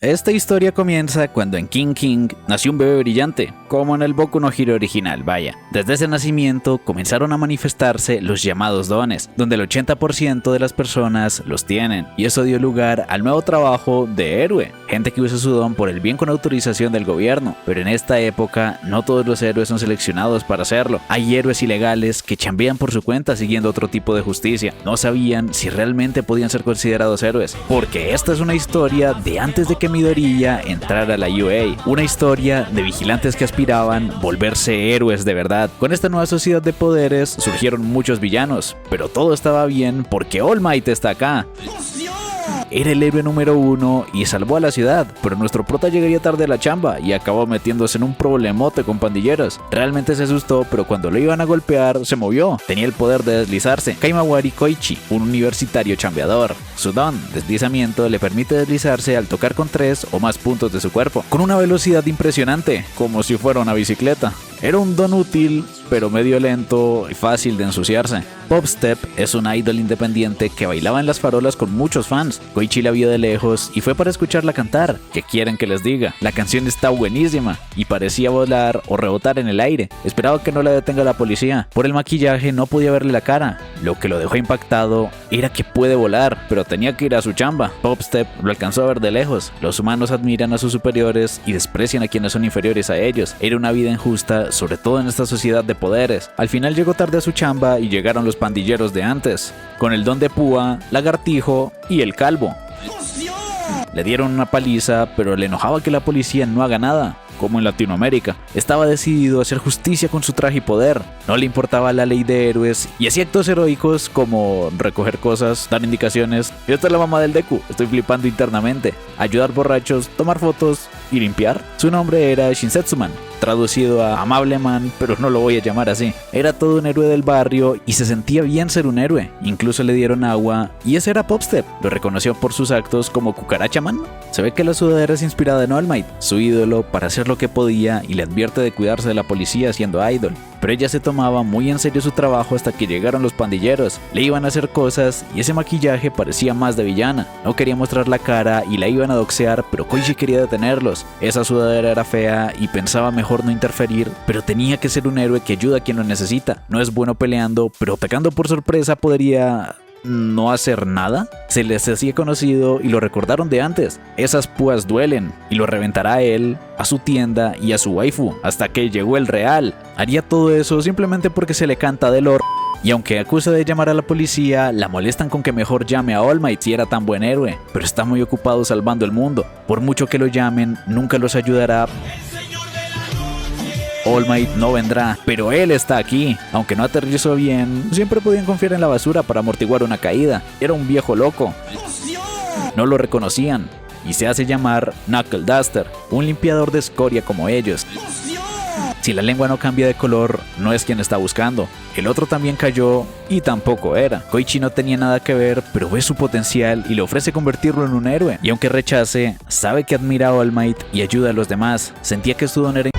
Esta historia comienza cuando en King King nació un bebé brillante, como en el Boku no Hero original, vaya. Desde ese nacimiento comenzaron a manifestarse los llamados dones, donde el 80% de las personas los tienen, y eso dio lugar al nuevo trabajo de héroe, gente que usa su don por el bien con autorización del gobierno. Pero en esta época no todos los héroes son seleccionados para hacerlo. Hay héroes ilegales que chambean por su cuenta siguiendo otro tipo de justicia. No sabían si realmente podían ser considerados héroes, porque esta es una historia de antes de que Midoriya entrara a la UA, una historia de vigilantes que aspiraban volverse héroes de verdad. Con esta nueva sociedad de poderes surgieron muchos villanos, pero todo estaba bien porque All Might está acá. Era el héroe número 1 y salvó a la ciudad, pero nuestro prota llegaría tarde a la chamba y acabó metiéndose en un problemote con pandilleros. Realmente se asustó, pero cuando lo iban a golpear se movió. Tenía el poder de deslizarse. Kaimawari Koichi, un universitario chambeador. Su don, deslizamiento, le permite deslizarse al tocar con 3 o más puntos de su cuerpo, con una velocidad impresionante, como si fuera una bicicleta. Era un don útil, pero medio lento y fácil de ensuciarse. Popstep es una idol independiente que bailaba en las farolas con muchos fans. Koichi la vio de lejos y fue para escucharla cantar. ¿Qué quieren que les diga? La canción está buenísima y parecía volar o rebotar en el aire. Esperaba que no la detenga la policía. Por el maquillaje no podía verle la cara. Lo que lo dejó impactado era que puede volar, pero tenía que ir a su chamba. Popstep lo alcanzó a ver de lejos. Los humanos admiran a sus superiores y desprecian a quienes son inferiores a ellos. Era una vida injusta, sobre todo en esta sociedad de poderes. Al final llegó tarde a su chamba y llegaron los pandilleros de antes, con el don de púa, lagartijo y el calvo. Le dieron una paliza, pero le enojaba que la policía no haga nada, como en Latinoamérica. Estaba decidido a hacer justicia con su traje y poder. No le importaba la ley de héroes y hacía actos heroicos como recoger cosas, dar indicaciones. Y esta es la mamá del Deku, estoy flipando internamente. Ayudar borrachos, tomar fotos y limpiar. Su nombre era Shinsetsuman, traducido a amable man, pero no lo voy a llamar así. Era todo un héroe del barrio y se sentía bien ser un héroe. Incluso le dieron agua y ese era Popstep. Lo reconoció por sus actos como Cucaracha Man. Se ve que la sudadera es inspirada en All Might, su ídolo, para hacer lo que podía, y le advierte de cuidarse de la policía siendo idol. Pero ella se tomaba muy en serio su trabajo hasta que llegaron los pandilleros. Le iban a hacer cosas y ese maquillaje parecía más de villana. No quería mostrar la cara y la iban a doxear, pero Koichi quería detenerlos. Esa sudadera era fea y pensaba mejor no interferir, pero tenía que ser un héroe que ayuda a quien lo necesita. No es bueno peleando, pero atacando por sorpresa podría no hacer nada. Se les hacía conocido y lo recordaron de antes. Esas púas duelen y lo reventará a él, a su tienda y a su waifu, hasta que llegó el real. Haría todo eso simplemente porque se le canta del or. Y aunque acusa de llamar a la policía, la molestan con que mejor llame a All Might si era tan buen héroe, pero está muy ocupado salvando el mundo. Por mucho que lo llamen, nunca los ayudará. All Might no vendrá, pero él está aquí. Aunque no aterrizó bien, siempre podían confiar en la basura para amortiguar una caída. Era un viejo loco. No lo reconocían y se hace llamar Knuckle Duster, un limpiador de escoria como ellos. Si la lengua no cambia de color, no es quien está buscando. El otro también cayó y tampoco era. Koichi no tenía nada que ver, pero ve su potencial y le ofrece convertirlo en un héroe. Y aunque rechace, sabe que admira a All Might y ayuda a los demás. Sentía que su don era...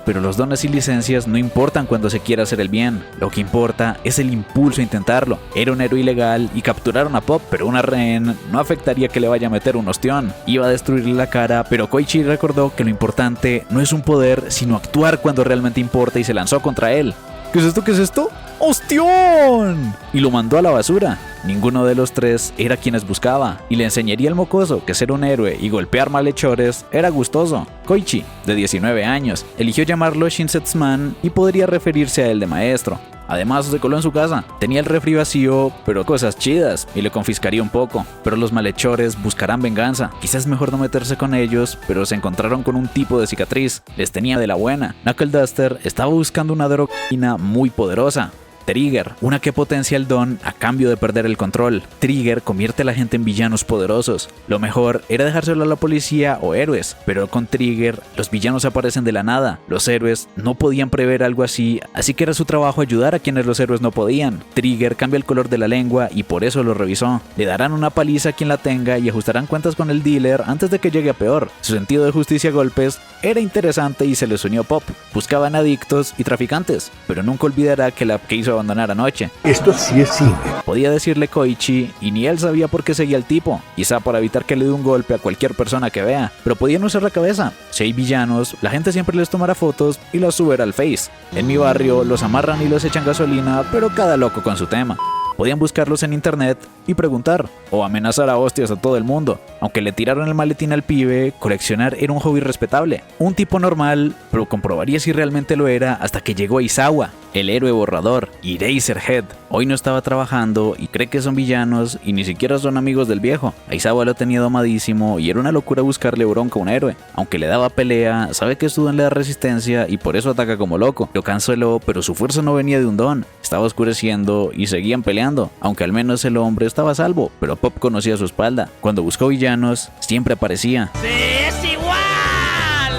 Pero los dones y licencias no importan cuando se quiera hacer el bien. Lo que importa es el impulso a intentarlo. Era un héroe ilegal y capturaron a Pop, pero una rehén no afectaría que le vaya a meter un ostión. Iba a destruirle la cara, pero Koichi recordó que lo importante no es un poder, sino actuar cuando realmente importa, y se lanzó contra él. ¿Qué es esto? ¿Qué es esto? ¡Ostión! Y lo mandó a la basura. Ninguno de los tres era quienes buscaba, y le enseñaría al mocoso que ser un héroe y golpear malhechores era gustoso. Koichi, de 19 años, eligió llamarlo Shinsetsuman y podría referirse a él de maestro. Además, se coló en su casa. Tenía el refri vacío, pero cosas chidas, y le confiscaría un poco. Pero los malhechores buscarán venganza. Quizás es mejor no meterse con ellos, pero se encontraron con un tipo de cicatriz. Les tenía de la buena. Knuckle Duster estaba buscando una droga muy poderosa. Trigger, una que potencia el don a cambio de perder el control. Trigger convierte a la gente en villanos poderosos. Lo mejor era dejárselo a la policía o héroes, pero con Trigger los villanos aparecen de la nada. Los héroes no podían prever algo así que era su trabajo ayudar a quienes los héroes no podían. Trigger cambia el color de la lengua y por eso lo revisó. Le darán una paliza a quien la tenga y ajustarán cuentas con el dealer antes de que llegue a peor. Su sentido de justicia a golpes era interesante y se les unió Pop. Buscaban adictos y traficantes, pero nunca olvidará que la que hizo abandonar anoche. Esto sí es cine. Podía decirle Koichi y ni él sabía por qué seguía al tipo, quizá para evitar que le dé un golpe a cualquier persona que vea, pero podía no usar la cabeza. Si hay villanos, la gente siempre les tomará fotos y las subirá al Face. En mi barrio los amarran y los echan gasolina, pero cada loco con su tema. Podían buscarlos en internet y preguntar, o amenazar a hostias a todo el mundo. Aunque le tiraron el maletín al pibe, coleccionar era un hobby respetable. Un tipo normal, pero comprobaría si realmente lo era hasta que llegó Aizawa, el héroe borrador, y Eraserhead. Hoy no estaba trabajando y cree que son villanos y ni siquiera son amigos del viejo. Aizawa lo tenía domadísimo y era una locura buscarle bronca a un héroe. Aunque le daba pelea, sabe que su don le da resistencia y por eso ataca como loco. Lo canceló, pero su fuerza no venía de un don. Estaba oscureciendo y seguían peleando, aunque al menos el hombre estaba a salvo, pero Pop conocía su espalda. Cuando buscó villanos, siempre aparecía. ¡Sí, es igual!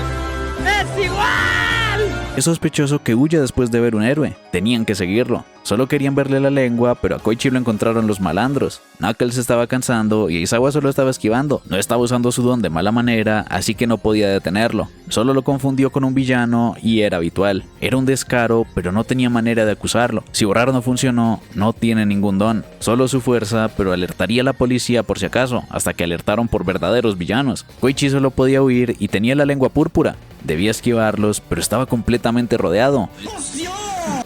¡Es igual! Es sospechoso que huya después de ver un héroe. Tenían que seguirlo. Solo querían verle la lengua, pero a Koichi lo encontraron los malandros. Knuckles se estaba cansando y Aizawa solo estaba esquivando. No estaba usando su don de mala manera, así que no podía detenerlo. Solo lo confundió con un villano y era habitual. Era un descaro, pero no tenía manera de acusarlo. Si borrar no funcionó, no tiene ningún don. Solo su fuerza, pero alertaría a la policía por si acaso, hasta que alertaron por verdaderos villanos. Koichi solo podía huir y tenía la lengua púrpura. Debía esquivarlos, pero estaba completamente rodeado.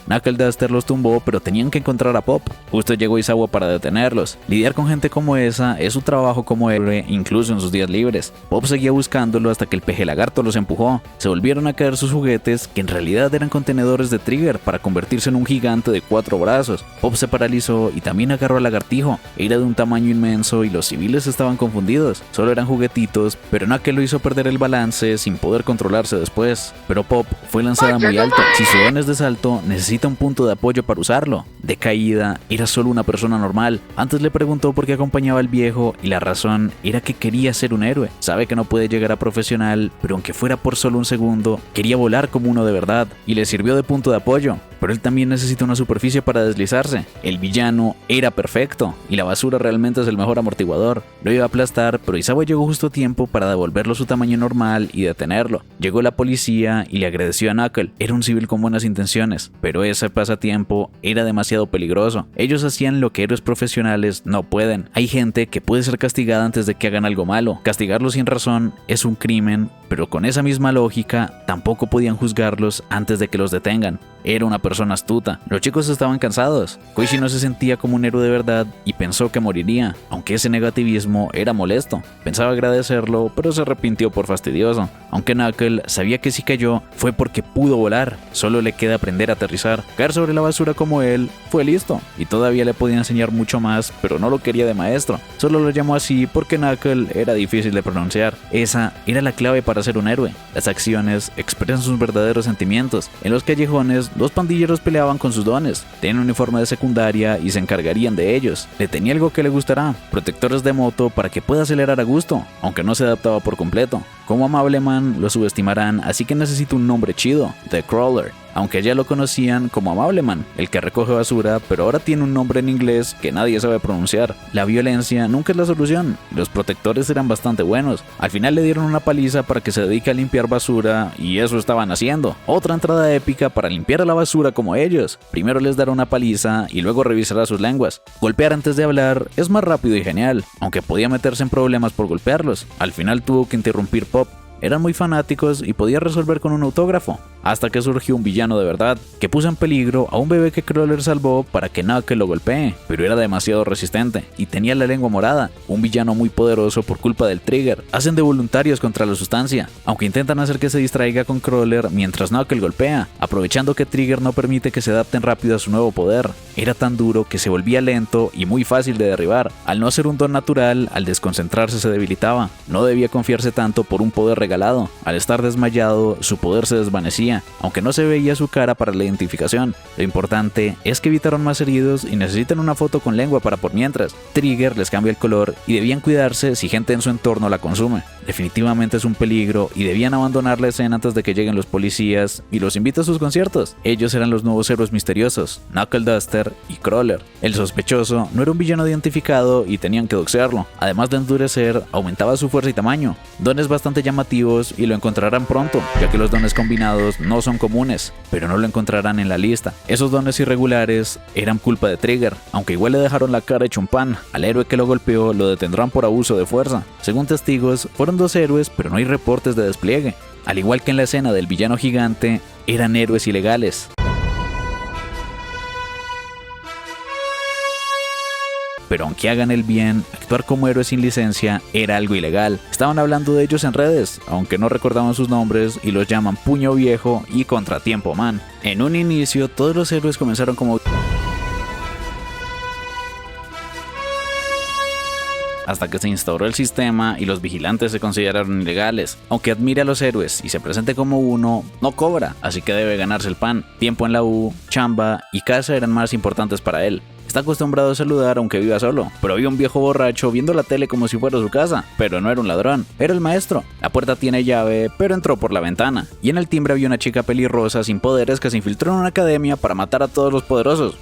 Knuckle Duster los tumbó, pero tenían que encontrar a Pop. Justo llegó Aizawa para detenerlos. Lidiar con gente como esa es su trabajo como héroe, incluso en sus días libres. Pop seguía buscándolo hasta que el peje lagarto los empujó. Se volvieron a caer sus juguetes, que en realidad eran contenedores de Trigger para convertirse en un gigante de 4 brazos. Pop se paralizó y también agarró al lagartijo. Era de un tamaño inmenso y los civiles estaban confundidos. Solo eran juguetitos, pero Knuckle lo hizo perder el balance sin poder controlarse después. Pero Pop fue lanzada muy alto. Si su don es de salto, necesita un punto de apoyo para usarlo. De caída, era solo una persona normal. Antes le preguntó por qué acompañaba al viejo y la razón era que quería ser un héroe. Sabe que no puede llegar a profesional, pero aunque fuera por solo un segundo, quería volar como uno de verdad y le sirvió de punto de apoyo. Pero él también necesita una superficie para deslizarse. El villano era perfecto y la basura realmente es el mejor amortiguador. Lo iba a aplastar, pero Aizawa llegó justo a tiempo para devolverlo a su tamaño normal y detenerlo. Llegó la policía y le agradeció a Knuckle. Era un civil con buenas intenciones, pero ese pasatiempo era demasiado peligroso. Ellos hacían lo que héroes profesionales no pueden. Hay gente que puede ser castigada antes de que hagan algo malo. Castigarlos sin razón es un crimen, pero con esa misma lógica tampoco podían juzgarlos antes de que los detengan. Era una persona astuta. Los chicos estaban cansados. Koichi no se sentía como un héroe de verdad y pensó que moriría, aunque ese negativismo era molesto. Pensaba agradecerlo, pero se arrepintió por fastidioso. Aunque Knuckle sabía que si cayó fue porque pudo volar. Solo le queda aprender a aterrizar. Caer sobre la basura como él fue listo, y todavía le podía enseñar mucho más, pero no lo quería de maestro. Solo lo llamó así porque Knuckle era difícil de pronunciar. Esa era la clave para ser un héroe. Las acciones expresan sus verdaderos sentimientos. En los callejones, 2 pandilleros peleaban con sus dones. Tenían un uniforme de secundaria y se encargarían de ellos. Le tenía algo que le gustará: protectores de moto para que pueda acelerar a gusto, aunque no se adaptaba por completo. Como Amableman lo subestimarán, así que necesita un nombre chido: The Crawler. Aunque ya lo conocían como Amableman, el que recoge basura, pero ahora tiene un nombre en inglés que nadie sabe pronunciar. La violencia nunca es la solución. Los protectores eran bastante buenos. Al final le dieron una paliza para que se dedique a limpiar basura, y eso estaban haciendo. Otra entrada épica para limpiar la basura como ellos. Primero les dará una paliza y luego revisará sus lenguas. Golpear antes de hablar es más rápido y genial, aunque podía meterse en problemas por golpearlos. Al final tuvo que interrumpir Pop. Eran muy fanáticos y podía resolver con un autógrafo, hasta que surgió un villano de verdad, que puso en peligro a un bebé que Crawler salvó para que Knuckle lo golpee, pero era demasiado resistente y tenía la lengua morada. Un villano muy poderoso por culpa del Trigger. Hacen de voluntarios contra la sustancia, aunque intentan hacer que se distraiga con Crawler mientras Knuckle golpea, aprovechando que Trigger no permite que se adapten rápido a su nuevo poder. Era tan duro que se volvía lento y muy fácil de derribar. Al no ser un don natural, al desconcentrarse se debilitaba. No debía confiarse tanto por un poder regalado. Al estar desmayado, su poder se desvanecía, aunque no se veía su cara para la identificación. Lo importante es que evitaron más heridos y necesitan una foto con lengua para por mientras. Trigger les cambia el color y debían cuidarse si gente en su entorno la consume. Definitivamente es un peligro y debían abandonar la escena antes de que lleguen los policías y los invite a sus conciertos. Ellos eran los nuevos héroes misteriosos, Knuckle Duster y Crawler. El sospechoso no era un villano identificado y tenían que doxearlo. Además de endurecer, aumentaba su fuerza y tamaño. Dones bastante llamativos y lo encontrarán pronto, ya que los dones combinados no son comunes, pero no lo encontrarán en la lista. Esos dones irregulares eran culpa de Trigger, aunque igual le dejaron la cara hecho un pan. Al héroe que lo golpeó lo detendrán por abuso de fuerza. Según testigos, fueron 2 héroes, pero no hay reportes de despliegue. Al igual que en la escena del villano gigante, eran héroes ilegales. Pero aunque hagan el bien, actuar como héroes sin licencia era algo ilegal. Estaban hablando de ellos en redes, aunque no recordaban sus nombres y los llaman Puño Viejo y Contratiempo Man. En un inicio, todos los héroes comenzaron como hasta que se instauró el sistema y los vigilantes se consideraron ilegales. Aunque admire a los héroes y se presente como uno, no cobra, así que debe ganarse el pan. Tiempo en la U, chamba y casa eran más importantes para él. Está acostumbrado a saludar aunque viva solo, pero había un viejo borracho viendo la tele como si fuera su casa, pero no era un ladrón, era el maestro. La puerta tiene llave, pero entró por la ventana. Y en el timbre había una chica pelirrosa sin poderes que se infiltró en una academia para matar a todos los poderosos.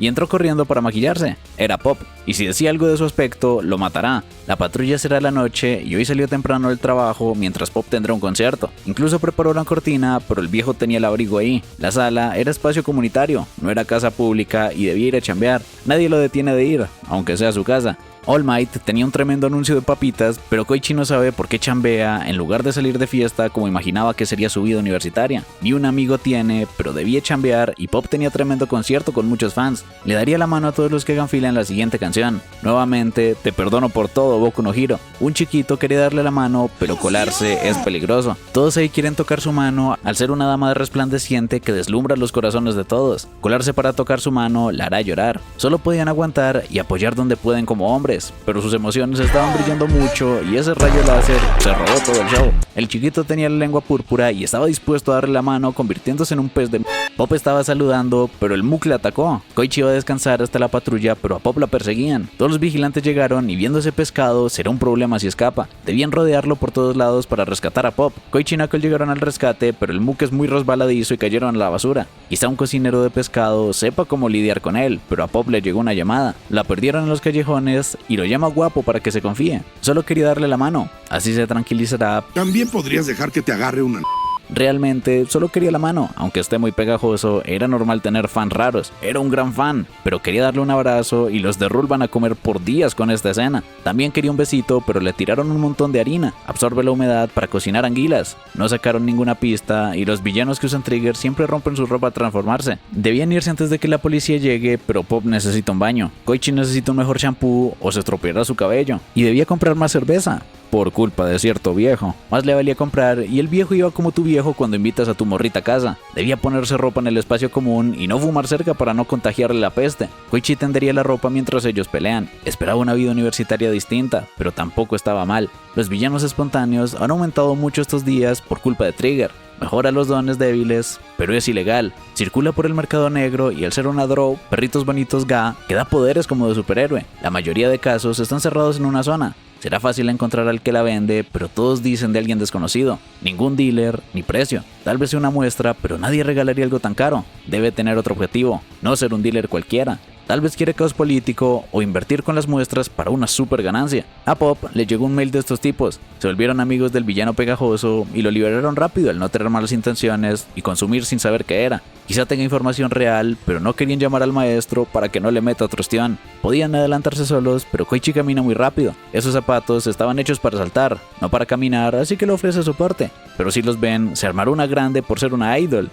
Y entró corriendo para maquillarse. Era Pop, y si decía algo de su aspecto, lo matará. La patrulla será la noche y hoy salió temprano del trabajo mientras Pop tendrá un concierto. Incluso preparó una cortina, pero el viejo tenía el abrigo ahí. La sala era espacio comunitario, no era casa pública y debía ir a chambear. Nadie lo detiene de ir, aunque sea su casa. All Might tenía un tremendo anuncio de papitas, pero Koichi no sabe por qué chambea en lugar de salir de fiesta como imaginaba que sería su vida universitaria. Ni un amigo tiene, pero debía chambear y Pop tenía tremendo concierto con muchos fans. Le daría la mano a todos los que hagan fila en la siguiente canción. Nuevamente, te perdono por todo, Boku no Hero. Un chiquito quería darle la mano, pero colarse es peligroso. Todos ahí quieren tocar su mano al ser una dama resplandeciente que deslumbra los corazones de todos. Colarse para tocar su mano la hará llorar. Solo podían aguantar y apoyar donde pueden como hombres, pero sus emociones estaban brillando mucho y ese rayo láser se robó todo el show. El chiquito tenía la lengua púrpura y estaba dispuesto a darle la mano convirtiéndose en un pez de Pop estaba saludando, pero el Muk le atacó. Koichi iba a descansar hasta la patrulla, pero a Pop la perseguían. Todos los vigilantes llegaron y viendo ese pescado será un problema si escapa. Debían rodearlo por todos lados para rescatar a Pop. Koichi y Knuckle llegaron al rescate, pero el Muk es muy resbaladizo y cayeron a la basura. Quizá un cocinero de pescado sepa cómo lidiar con él, pero a Pop le llegó una llamada. La perdieron en los callejones y lo llama guapo para que se confíe. Solo quería darle la mano, así se tranquilizará. También podrías dejar que te agarre una... Realmente solo quería la mano, aunque esté muy pegajoso, era normal tener fans raros. Era un gran fan, pero quería darle un abrazo y los de Rule van a comer por días con esta escena. También quería un besito, pero le tiraron un montón de harina. Absorbe la humedad para cocinar anguilas. No sacaron ninguna pista y los villanos que usan Trigger siempre rompen su ropa al transformarse. Debían irse antes de que la policía llegue, pero Pop necesita un baño. Koichi necesita un mejor shampoo o se estropeará su cabello. Y debía comprar más cerveza. Por culpa de cierto viejo. Más le valía comprar y el viejo iba como tu viejo cuando invitas a tu morrita a casa. Debía ponerse ropa en el espacio común y no fumar cerca para no contagiarle la peste. Koichi tendería la ropa mientras ellos pelean. Esperaba una vida universitaria distinta, pero tampoco estaba mal. Los villanos espontáneos han aumentado mucho estos días por culpa de Trigger. Mejora los dones débiles, pero es ilegal. Circula por el mercado negro y al ser una draw, Perritos Bonitos Ga, que da poderes como de superhéroe. La mayoría de casos están cerrados en una zona. Será fácil encontrar al que la vende, pero todos dicen de alguien desconocido. Ningún dealer, ni precio. Tal vez sea una muestra, pero nadie regalaría algo tan caro. Debe tener otro objetivo, no ser un dealer cualquiera. Tal vez quiere caos político o invertir con las muestras para una super ganancia. A Pop le llegó un mail de estos tipos. Se volvieron amigos del villano pegajoso y lo liberaron rápido al no tener malas intenciones y consumir sin saber qué era. Quizá tenga información real, pero no querían llamar al maestro para que no le meta otro ostión. Podían adelantarse solos, pero Koichi camina muy rápido. Esos zapatos estaban hechos para saltar, no para caminar, así que le ofrece soporte. Pero si los ven, se armará una grande por ser una idol.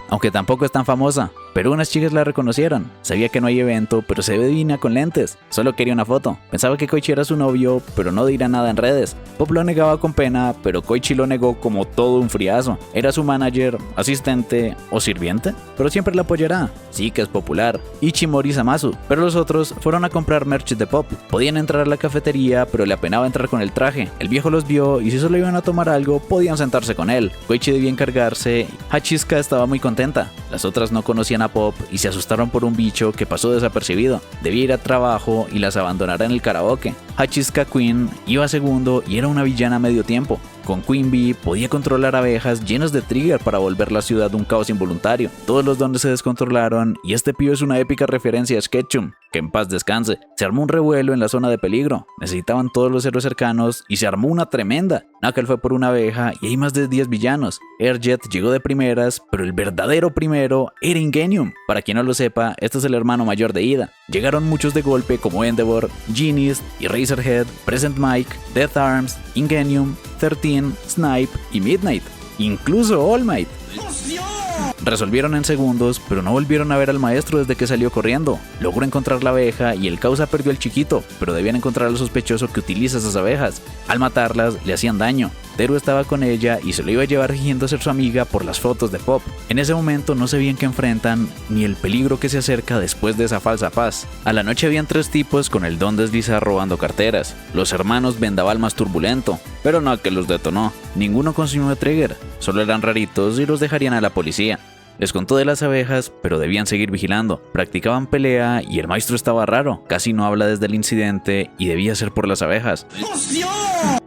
Aunque tampoco es tan famosa, pero unas chicas la reconocieron. Sabía que no hay evento, pero se ve divina con lentes. Solo quería una foto. Pensaba que Koichi era su novio, pero no dirá nada en redes. Pop lo negaba con pena, pero Koichi lo negó como todo un friazo. Era su manager, asistente o sirviente, pero siempre la apoyará. Sí que es popular. Ichimori Samasu. Pero los otros fueron a comprar merch de Pop. Podían entrar a la cafetería, pero le apenaba entrar con el traje. El viejo los vio y si solo iban a tomar algo, podían sentarse con él. Koichi debía encargarse. Hachiska estaba muy contenta. Las otras no conocían a a Pop y se asustaron por un bicho que pasó desapercibido. Debía ir a trabajo y las abandonará en el karaoke. Hachizka Queen iba segundo y era una villana a medio tiempo. Con Queen Bee podía controlar abejas llenas de trigger para volver la ciudad un caos involuntario. Todos los dones se descontrolaron y este pibe es una épica referencia a Sketchum, que en paz descanse. Se armó un revuelo en la zona de peligro. Necesitaban todos los héroes cercanos y se armó una tremenda. Knuckle fue por una abeja y hay más de 10 villanos. Airjet llegó de primeras, pero el verdadero primero era Ingenium. Para quien no lo sepa, este es el hermano mayor de Ida. Llegaron muchos de golpe como Endeavor, Genius, Eraserhead, Present Mike, Death Arms, Ingenium, 13, Snipe y Midnight. Incluso All Might. Resolvieron en segundos, pero no volvieron a ver al maestro desde que salió corriendo. Logró encontrar la abeja y el causa perdió al chiquito, pero debían encontrar al sospechoso que utiliza esas abejas. Al matarlas, le hacían daño. Teru estaba con ella y se lo iba a llevar fingiendo ser su amiga por las fotos de Pop. En ese momento no sabían qué enfrentan, ni el peligro que se acerca después de esa falsa paz. A la noche habían 3 tipos con el don de deslizar robando carteras. Los hermanos Vendaval más turbulento, pero no que los detonó. Ninguno consumió trigger, solo eran raritos y los dejarían a la policía. Les contó de las abejas, pero debían seguir vigilando. Practicaban pelea y el maestro estaba raro. Casi no habla desde el incidente y debía ser por las abejas.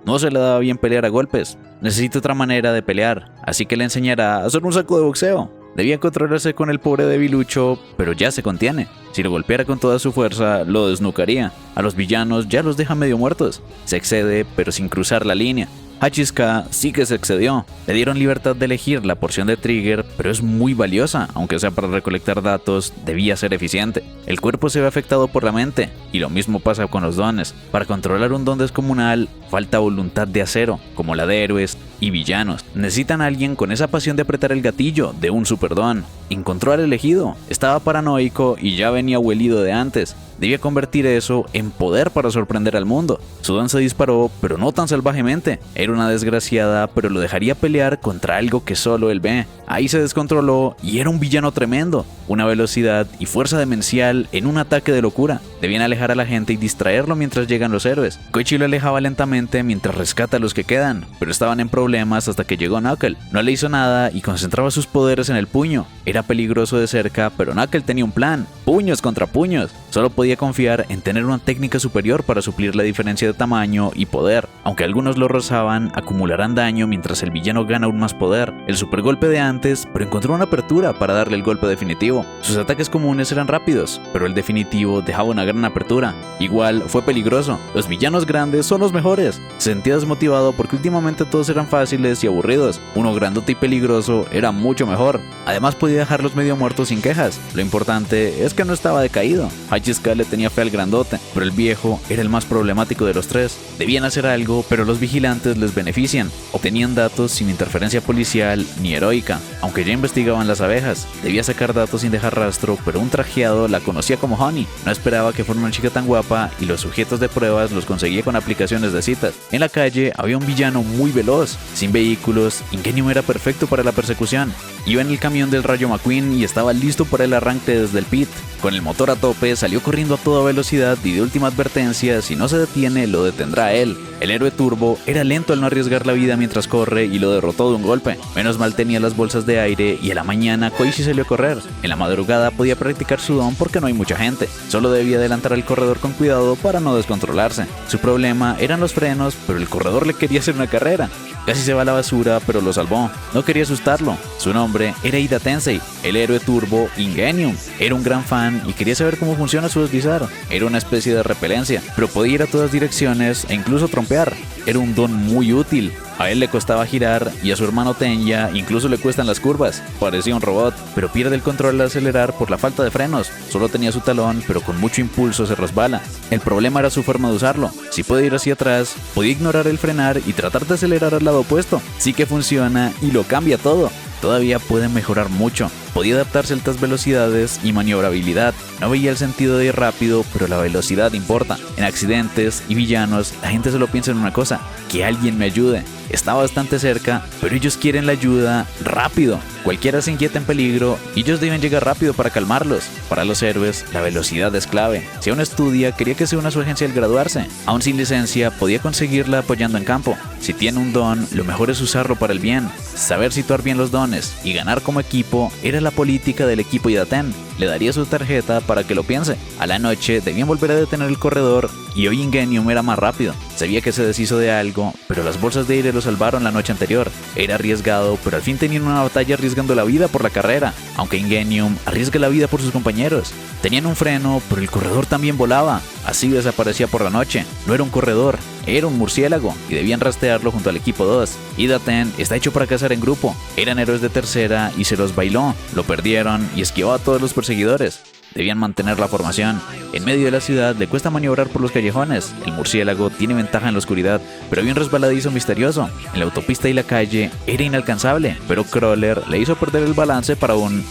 No se le daba bien pelear a golpes. Necesita otra manera de pelear, así que le enseñará a hacer un saco de boxeo. Debía controlarse con el pobre debilucho, pero ya se contiene. Si lo golpeara con toda su fuerza, lo desnucaría. A los villanos ya los deja medio muertos. Se excede, pero sin cruzar la línea. Hachizka sí que se excedió. Le dieron libertad de elegir la porción de trigger, pero es muy valiosa, aunque sea para recolectar datos, debía ser eficiente. El cuerpo se ve afectado por la mente, y lo mismo pasa con los dones. Para controlar un don descomunal, falta voluntad de acero, como la de héroes y villanos. Necesitan a alguien con esa pasión de apretar el gatillo de un superdon. Encontró al elegido, estaba paranoico y ya venía huelido de antes. Debía convertir eso en poder para sorprender al mundo. Su don se disparó, pero no tan salvajemente. Era una desgraciada, pero lo dejaría pelear contra algo que solo él ve. Ahí se descontroló y era un villano tremendo. Una velocidad y fuerza demencial en un ataque de locura. Debían alejar a la gente y distraerlo mientras llegan los héroes. Koichi lo alejaba lentamente mientras rescata a los que quedan, pero estaban en problemas hasta que llegó Knuckle. No le hizo nada y concentraba sus poderes en el puño. Era peligroso de cerca, pero Knuckle tenía un plan. Puños contra puños. Solo podía confiar en tener una técnica superior para suplir la diferencia de tamaño y poder. Aunque algunos lo rozaban, acumularán daño mientras el villano gana aún más poder. El supergolpe de antes, pero encontró una apertura para darle el golpe definitivo. Sus ataques comunes eran rápidos, pero el definitivo dejaba una gran apertura. Igual, fue peligroso. Los villanos grandes son los mejores. Se sentía desmotivado porque últimamente todos eran fáciles y aburridos. Uno grandote y peligroso era mucho mejor. Además podía dejarlos medio muertos sin quejas. Lo importante es que no estaba decaído. Hachizka le tenía fe al grandote, pero el viejo era el más problemático de los 3. Debían hacer algo, pero los vigilantes les benefician. Obtenían datos sin interferencia policial ni heroica, aunque ya investigaban las abejas. Debía sacar datos sin dejar rastro, pero un trajeado la conocía como Honey. No esperaba que fuera una chica tan guapa y los sujetos de pruebas los conseguía con aplicaciones de citas. En la calle había un villano muy veloz. Sin vehículos, Ingenium era perfecto para la persecución. Iba en el camión del Rayo McQueen y estaba listo para el arranque desde el pit. Con el motor a tope, salió corriendo a toda velocidad y de última advertencia, si no se detiene, lo detendrá a él. El héroe Turbo era lento al no arriesgar la vida mientras corre y lo derrotó de un golpe. Menos mal tenía las bolsas de aire y a la mañana Koichi salió a correr. En la madrugada podía practicar su don porque no hay mucha gente. Solo debía adelantar al corredor con cuidado para no descontrolarse. Su problema eran los frenos, pero el corredor le quería hacer una carrera. Casi se va a la basura, pero lo salvó. No quería asustarlo. Su nombre era Ida Tensei, el héroe Turbo Ingenium. Era un gran fan y quería saber cómo funciona su deslizar. Era una especie de repelencia, pero podía ir a todas direcciones e incluso trompear. Era un don muy útil. A él le costaba girar y a su hermano Tenya incluso le cuestan las curvas. Parecía un robot, pero pierde el control al acelerar por la falta de frenos. Solo tenía su talón, pero con mucho impulso se resbala. El problema era su forma de usarlo. Si puede ir hacia atrás, podía ignorar el frenar y tratar de acelerar al lado opuesto. Sí que funciona y lo cambia todo. Todavía puede mejorar mucho. Podía adaptarse a altas velocidades y maniobrabilidad. No veía el sentido de ir rápido, pero la velocidad importa. En accidentes y villanos, la gente solo piensa en una cosa: que alguien me ayude. Está bastante cerca, pero ellos quieren la ayuda rápido. Cualquiera se inquieta en peligro y ellos deben llegar rápido para calmarlos. Para los héroes, la velocidad es clave. Si aún estudia, quería que se una a su agencia al graduarse. Aún sin licencia, podía conseguirla apoyando en campo. Si tiene un don, lo mejor es usarlo para el bien. Saber situar bien los dones y ganar como equipo era la la política del equipo Idaten. Le daría su tarjeta para que lo piense. A la noche debían volver a detener el corredor y hoy Ingenium era más rápido. Sabía que se deshizo de algo, pero las bolsas de aire lo salvaron la noche anterior. Era arriesgado, pero al fin tenían una batalla arriesgando la vida por la carrera, aunque Ingenium arriesga la vida por sus compañeros. Tenían un freno, pero el corredor también volaba. Así desaparecía por la noche. No era un corredor, era un murciélago y debían rastrearlo junto al equipo 2. Idaten está hecho para cazar en grupo. Eran héroes de tercera y se los bailó. Lo perdieron y esquivó a todos los perseguidores. Debían mantener la formación. En medio de la ciudad le cuesta maniobrar por los callejones. El murciélago tiene ventaja en la oscuridad, pero había un resbaladizo misterioso. En la autopista y la calle era inalcanzable, pero Crawler le hizo perder el balance para un...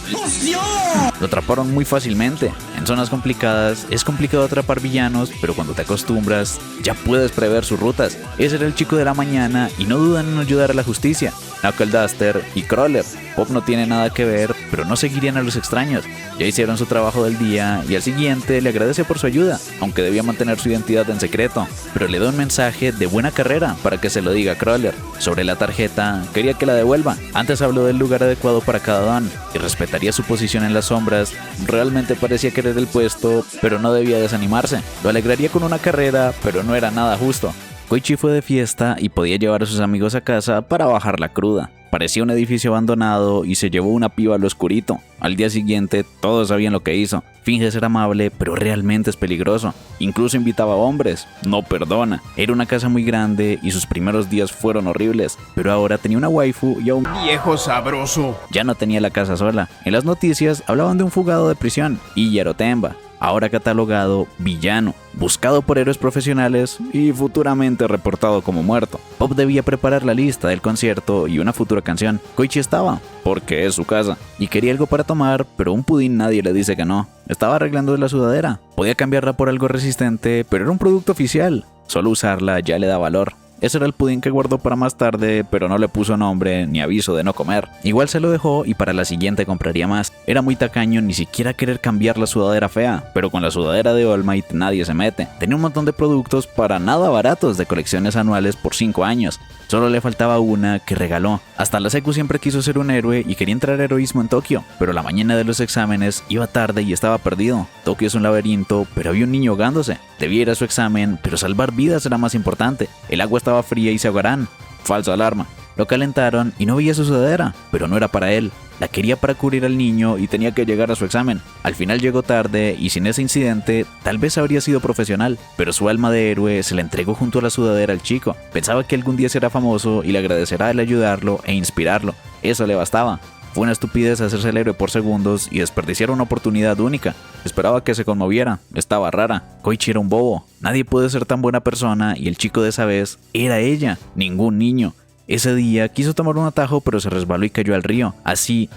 Lo atraparon muy fácilmente. En zonas complicadas es complicado atrapar villanos, pero cuando te acostumbras ya puedes prever sus rutas. Ese era el chico de la mañana y no dudan en ayudar a la justicia. Knuckle Duster y Crawler. Pop no tiene nada que ver, pero no seguirían a los extraños. Ya hicieron su trabajo del día y al siguiente le agradece por su ayuda, aunque debía mantener su identidad en secreto. Pero le da un mensaje de buena carrera para que se lo diga a Crawler. Sobre la tarjeta, quería que la devuelva. Antes habló del lugar adecuado para cada don y respetaría su posición en las sombras. Realmente parecía querer el puesto, pero no debía desanimarse. Lo alegraría con una carrera, pero no era nada justo. Koichi fue de fiesta y podía llevar a sus amigos a casa para bajar la cruda. Parecía un edificio abandonado y se llevó una piba al oscurito. Al día siguiente, todos sabían lo que hizo. Finge ser amable, pero realmente es peligroso. Incluso invitaba a hombres. No perdona. Era una casa muy grande y sus primeros días fueron horribles. Pero ahora tenía una waifu y a un viejo sabroso. Ya no tenía la casa sola. En las noticias hablaban de un fugado de prisión, Iyaro Temba, ahora catalogado villano, buscado por héroes profesionales y futuramente reportado como muerto. Pop debía preparar la lista del concierto y una futura canción. Koichi estaba, porque es su casa, y quería algo para tomar, pero un pudín nadie le dice que no. Estaba arreglando la sudadera. Podía cambiarla por algo resistente, pero era un producto oficial. Solo usarla ya le da valor. Ese era el pudín que guardó para más tarde, pero no le puso nombre ni aviso de no comer. Igual se lo dejó y para la siguiente compraría más. Era muy tacaño ni siquiera querer cambiar la sudadera fea, pero con la sudadera de All Might nadie se mete. Tenía un montón de productos para nada baratos de colecciones anuales por 5 años. Solo le faltaba una que regaló. Hasta la secu siempre quiso ser un héroe y quería entrar a heroísmo en Tokio, pero la mañana de los exámenes iba tarde y estaba perdido. Tokio es un laberinto, pero había un niño ahogándose. Debía ir a su examen, pero salvar vidas era más importante. El agua estaba fría y se ahogarán. Falsa alarma. Lo calentaron y no veía su sudadera, pero no era para él. La quería para cubrir al niño y tenía que llegar a su examen. Al final llegó tarde y sin ese incidente tal vez habría sido profesional, pero su alma de héroe se la entregó junto a la sudadera al chico. Pensaba que algún día será famoso y le agradecerá el ayudarlo e inspirarlo. Eso le bastaba. Fue una estupidez hacerse el héroe por segundos y desperdiciar una oportunidad única. Esperaba que se conmoviera. Estaba rara. Koichi era un bobo. Nadie puede ser tan buena persona y el chico de esa vez era ella, ningún niño. Ese día quiso tomar un atajo, pero se resbaló y cayó al río. Así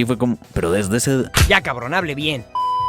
fue como... Pero desde ese... Ya cabrón, hable bien.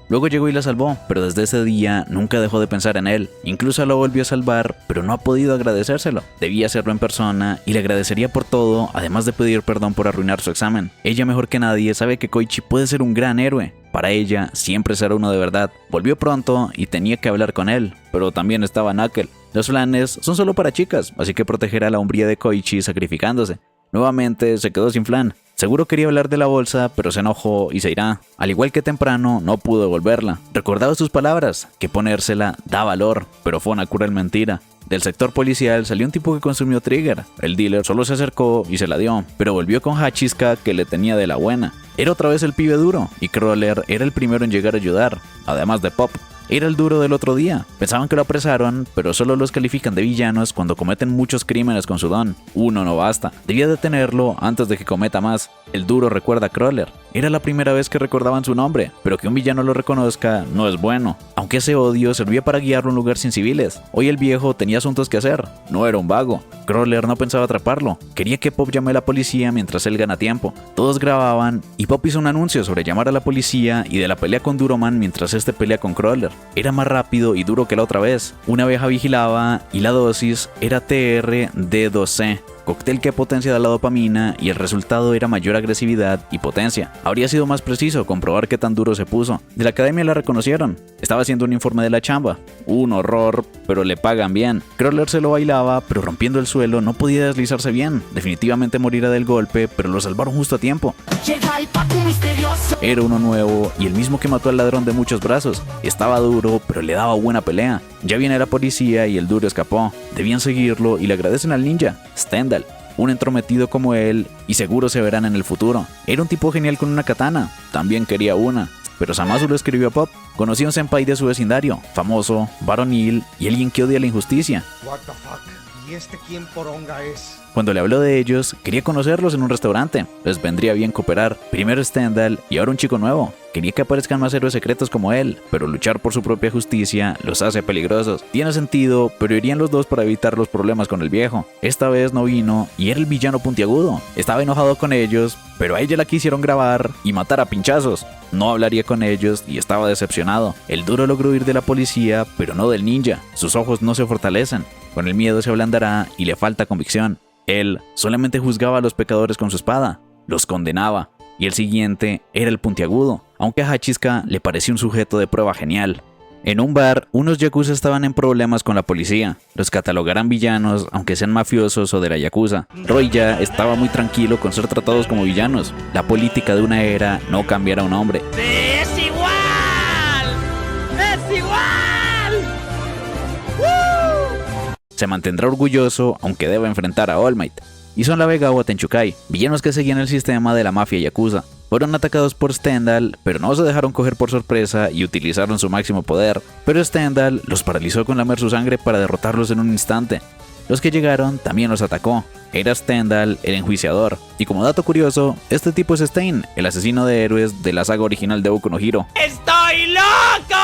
Luego llegó y la salvó, pero desde ese día nunca dejó de pensar en él. Incluso lo volvió a salvar, pero no ha podido agradecérselo. Debía hacerlo en persona y le agradecería por todo, además de pedir perdón por arruinar su examen. Ella mejor que nadie sabe que Koichi puede ser un gran héroe. Para ella siempre será uno de verdad. Volvió pronto y tenía que hablar con él, pero también estaba Knuckle. Los flanes son solo para chicas, así que protegerá la hombría de Koichi sacrificándose. Nuevamente se quedó sin flan. Seguro quería hablar de la bolsa, pero se enojó y se irá. Al igual que temprano, no pudo devolverla. Recordaba sus palabras, que ponérsela da valor, pero fue una cruel mentira. Del sector policial salió un tipo que consumió Trigger. El dealer solo se acercó y se la dio, pero volvió con Hachiska que le tenía de la buena. Era otra vez el pibe duro, y Crawler era el primero en llegar a ayudar, además de Pop. Era el duro del otro día. Pensaban que lo apresaron, pero solo los califican de villanos cuando cometen muchos crímenes con su don. Uno no basta. Debía detenerlo antes de que cometa más. El duro recuerda a Crawler. Era la primera vez que recordaban su nombre, pero que un villano lo reconozca no es bueno. Aunque ese odio servía para guiarlo a un lugar sin civiles. Hoy el viejo tenía asuntos que hacer. No era un vago. Crawler no pensaba atraparlo. Quería que Pop llame a la policía mientras él gana tiempo. Todos grababan y Pop hizo un anuncio sobre llamar a la policía y de la pelea con Duroman mientras este pelea con Crawler. Era más rápido y duro que la otra vez. Una abeja vigilaba y la dosis era TR-D2C. Cóctel que potencia la dopamina y el resultado era mayor agresividad y potencia. Habría sido más preciso comprobar qué tan duro se puso. De la academia la reconocieron. Estaba haciendo un informe de la chamba. Un horror, pero le pagan bien. Crawler se lo bailaba, pero rompiendo el suelo no podía deslizarse bien. Definitivamente morirá del golpe, pero lo salvaron justo a tiempo. Llega el Paco misterioso. Era uno nuevo y el mismo que mató al ladrón de muchos brazos. Estaba duro, pero le daba buena pelea. Ya viene la policía y el duro escapó. Debían seguirlo y le agradecen al ninja, Stendhal, un entrometido como él, y seguro se verán en el futuro. Era un tipo genial con una katana, también quería una. Pero Zamasu lo escribió a Pop. Conocía a un senpai de su vecindario, famoso, varonil y alguien que odia la injusticia. What the fuck? ¿Y este quién poronga es? Cuando le habló de ellos, quería conocerlos en un restaurante. Les vendría bien cooperar. Primero Stendhal y ahora un chico nuevo. Quería que aparezcan más héroes secretos como él, pero luchar por su propia justicia los hace peligrosos. Tiene sentido, pero irían los dos para evitar los problemas con el viejo. Esta vez no vino y era el villano puntiagudo. Estaba enojado con ellos, pero a ella la quisieron grabar y matar a pinchazos. No hablaría con ellos y estaba decepcionado. El duro logró huir de la policía, pero no del ninja. Sus ojos no se fortalecen. Con el miedo se ablandará y le falta convicción. Él solamente juzgaba a los pecadores con su espada, los condenaba, y el siguiente era el puntiagudo, aunque a Hachizka le pareció un sujeto de prueba genial. En un bar, unos yakuza estaban en problemas con la policía. Los catalogarán villanos, aunque sean mafiosos o de la yakuza. Roy ya estaba muy tranquilo con ser tratados como villanos. La política de una era no cambiará a un hombre. ¡Es igual! ¡Es igual! Se mantendrá orgulloso, aunque deba enfrentar a All Might. Y son la Vega o Tenchukai, villanos que seguían el sistema de la mafia yakuza. Fueron atacados por Stendhal, pero no se dejaron coger por sorpresa y utilizaron su máximo poder. Pero Stendhal los paralizó con lamer su sangre para derrotarlos en un instante. Los que llegaron también los atacó. Era Stendhal el enjuiciador. Y como dato curioso, este tipo es Stein, el asesino de héroes de la saga original de Boku no Hero. ¡Estoy loco!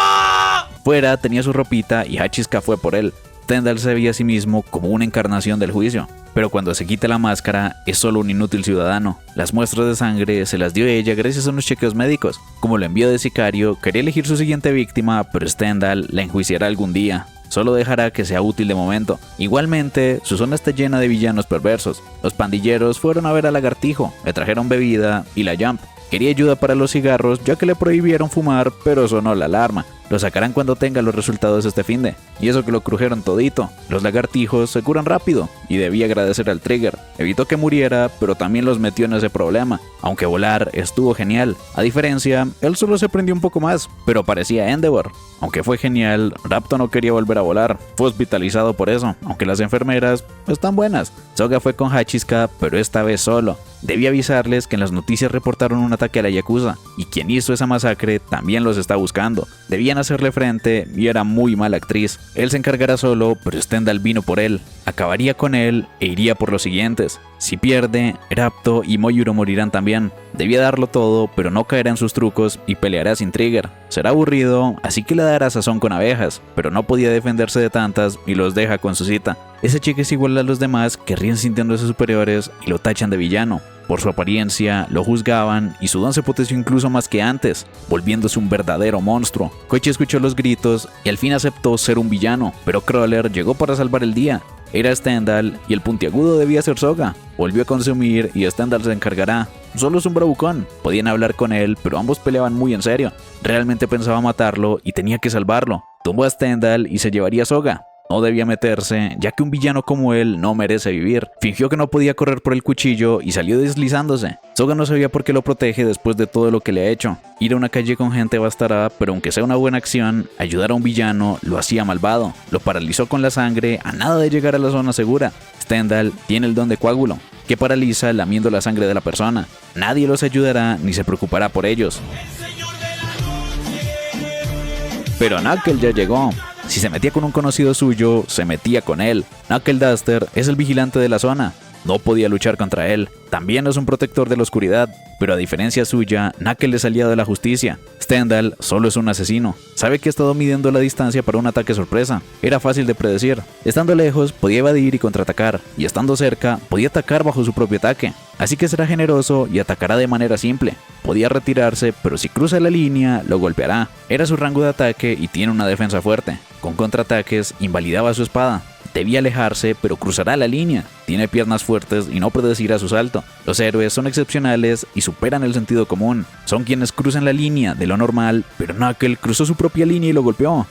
Fuera tenía su ropita y Hachizka fue por él. Stendhal se veía a sí mismo como una encarnación del juicio, pero cuando se quita la máscara es solo un inútil ciudadano. Las muestras de sangre se las dio ella gracias a unos chequeos médicos. Como lo envió de sicario, quería elegir su siguiente víctima, pero Stendhal la enjuiciará algún día. Solo dejará que sea útil de momento. Igualmente, su zona está llena de villanos perversos. Los pandilleros fueron a ver al lagartijo, le trajeron bebida y la Jump. Quería ayuda para los cigarros ya que le prohibieron fumar, pero sonó la alarma. Lo sacarán cuando tenga los resultados este finde. Y eso que lo crujeron todito. Los lagartijos se curan rápido y debía agradecer al Trigger. Evitó que muriera, pero también los metió en ese problema. Aunque volar estuvo genial. A diferencia, él solo se prendió un poco más, pero parecía Endeavor. Aunque fue genial, Rapto no quería volver a volar. Fue hospitalizado por eso, aunque las enfermeras están buenas. Soga fue con Hachizka, pero esta vez solo. Debía avisarles que en las noticias reportaron un ataque a la Yakuza, y quien hizo esa masacre también los está buscando. Debían hacerle frente y era muy mala actriz. Él se encargará solo, pero Stendhal vino por él. Acabaría con él e iría por los siguientes. Si pierde, Rapto y Moyuro morirán también. Debía darlo todo, pero no caerá en sus trucos y peleará sin Trigger. Será aburrido, así que le dará sazón con abejas, pero no podía defenderse de tantas y los deja con su cita. Ese chico es igual a los demás que ríen sintiéndose superiores y lo tachan de villano. Por su apariencia, lo juzgaban y su don se potenció incluso más que antes, volviéndose un verdadero monstruo. Koichi escuchó los gritos y al fin aceptó ser un villano, pero Crawler llegó para salvar el día. Era Stendhal y el puntiagudo debía ser Soga. Volvió a consumir y Stendhal se encargará. Solo es un bravucón. Podían hablar con él, pero ambos peleaban muy en serio. Realmente pensaba matarlo y tenía que salvarlo. Tumbó a Stendhal y se llevaría a Soga. No debía meterse, ya que un villano como él no merece vivir. Fingió que no podía correr por el cuchillo y salió deslizándose. Soga no sabía por qué lo protege después de todo lo que le ha hecho. Ir a una calle con gente bastará, pero aunque sea una buena acción, ayudar a un villano lo hacía malvado. Lo paralizó con la sangre a nada de llegar a la zona segura. Stendhal tiene el don de coágulo, que paraliza lamiendo la sangre de la persona. Nadie los ayudará ni se preocupará por ellos. Pero Knuckle ya llegó. Si se metía con un conocido suyo, se metía con él. Knuckle Duster es el vigilante de la zona. No podía luchar contra él. También es un protector de la oscuridad, pero a diferencia suya, Knuckle es aliado de la justicia. Stendhal solo es un asesino. Sabe que ha estado midiendo la distancia para un ataque sorpresa. Era fácil de predecir. Estando lejos, podía evadir y contraatacar, y estando cerca, podía atacar bajo su propio ataque. Así que será generoso y atacará de manera simple. Podía retirarse, pero si cruza la línea, lo golpeará. Era su rango de ataque y tiene una defensa fuerte. Con contraataques, invalidaba su espada. Debía alejarse, pero cruzará la línea. Tiene piernas fuertes y no predecirá su salto. Los héroes son excepcionales y superan el sentido común. Son quienes cruzan la línea de lo normal, pero Knuckle cruzó su propia línea y lo golpeó.